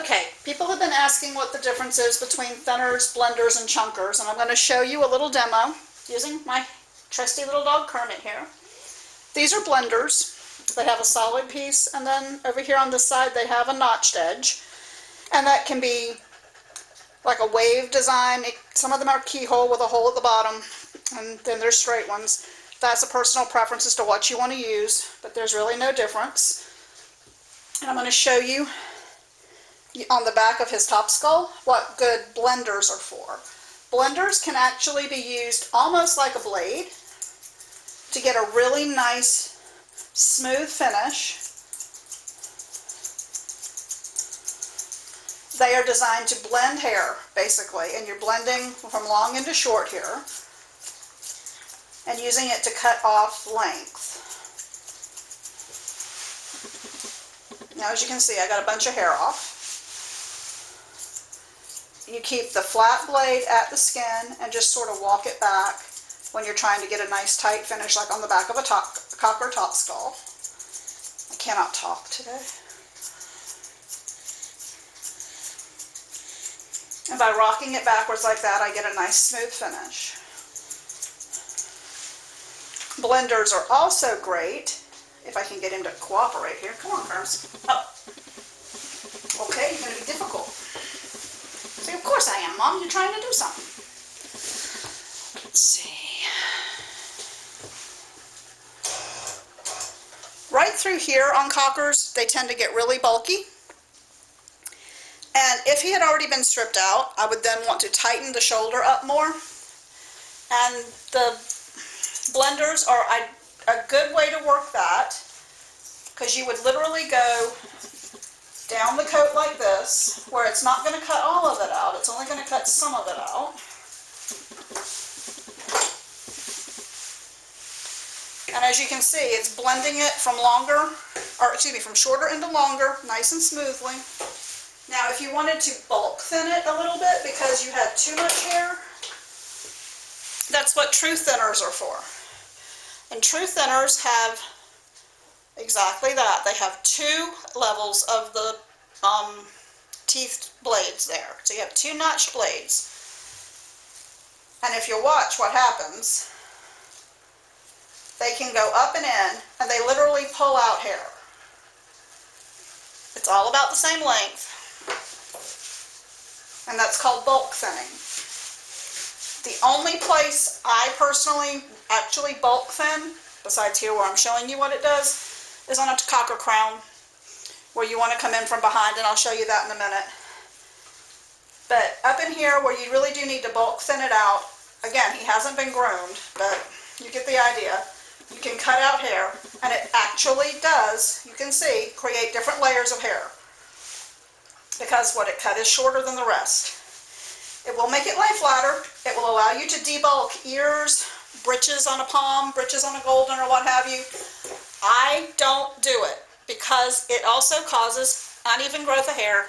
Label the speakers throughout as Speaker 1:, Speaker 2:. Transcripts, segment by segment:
Speaker 1: Okay, people have been asking what the difference is between thinners, blenders, and chunkers, and I'm going to show you a little demo using my trusty little dog Kermit here. These are blenders. They have a solid piece, and then over here on this side they have a notched edge, and that can be like a wave design. Some of them are keyhole with a hole at the bottom, and then there's straight ones. That's a personal preference as to what you want to use, but there's really no difference. And I'm going to show you on the back of his top skull what good blenders are for. Blenders can actually be used almost like a blade to get a really nice smooth finish. They are designed to blend hair basically, and you're blending from long into short here and using it to cut off length. Now as you can see, I got a bunch of hair off. You keep the flat blade at the skin and just sort of walk it back when you're trying to get a nice tight finish, like on the back of a cocker top skull. I cannot talk today. And by rocking it backwards like that, I get a nice smooth finish. Blenders are also great, if I can get him to cooperate here. Come on, Kerms. Oh. Okay, you're going to be difficult. See, of course I am, Mom. You're trying to do something. Let's see. Right through here on cockers, they tend to get really bulky. And if he had already been stripped out, I would then want to tighten the shoulder up more. And the blenders are a good way to work that, because you would literally go down the coat like this, where it's not going to cut all of it out, it's only going to cut some of it out. And as you can see, it's blending it from from shorter into longer, nice and smoothly. Now if you wanted to bulk thin it a little bit because you had too much hair, that's what true thinners are for. And true thinners have exactly that. They have two levels of the teeth blades there. So you have two notched blades. And if you watch what happens, they can go up and in, and they literally pull out hair. It's all about the same length. And that's called bulk thinning. The only place I personally actually bulk thin, besides here where I'm showing you what it does, is on a cocker crown, where you want to come in from behind, and I'll show you that in a minute. But up in here where you really do need to bulk thin it out, again, he hasn't been groomed, but you get the idea. You can cut out hair, and it actually does, you can see, create different layers of hair, because what it cut is shorter than the rest. It will make it lay flatter. It will allow you to debulk ears, breeches on a palm, breeches on a golden, or what have you. I don't do it because it also causes uneven growth of hair,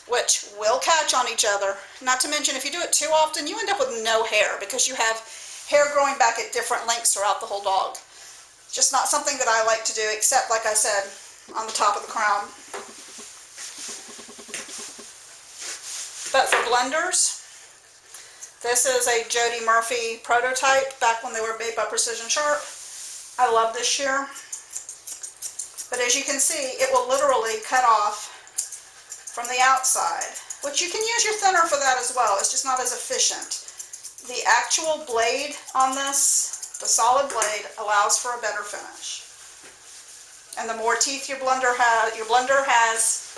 Speaker 1: which will catch on each other. Not to mention, if you do it too often, you end up with no hair because you have hair growing back at different lengths throughout the whole dog. Just not something that I like to do, except, like I said, on the top of the crown. But for blenders, this is a Jody Murphy prototype back when they were made by Precision Sharp. I love this shear. But as you can see, it will literally cut off from the outside, which you can use your thinner for that as well. It's just not as efficient. The actual blade on this, the solid blade, allows for a better finish. And the more teeth your blender has,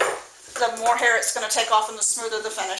Speaker 1: the more hair it's going to take off and the smoother the finish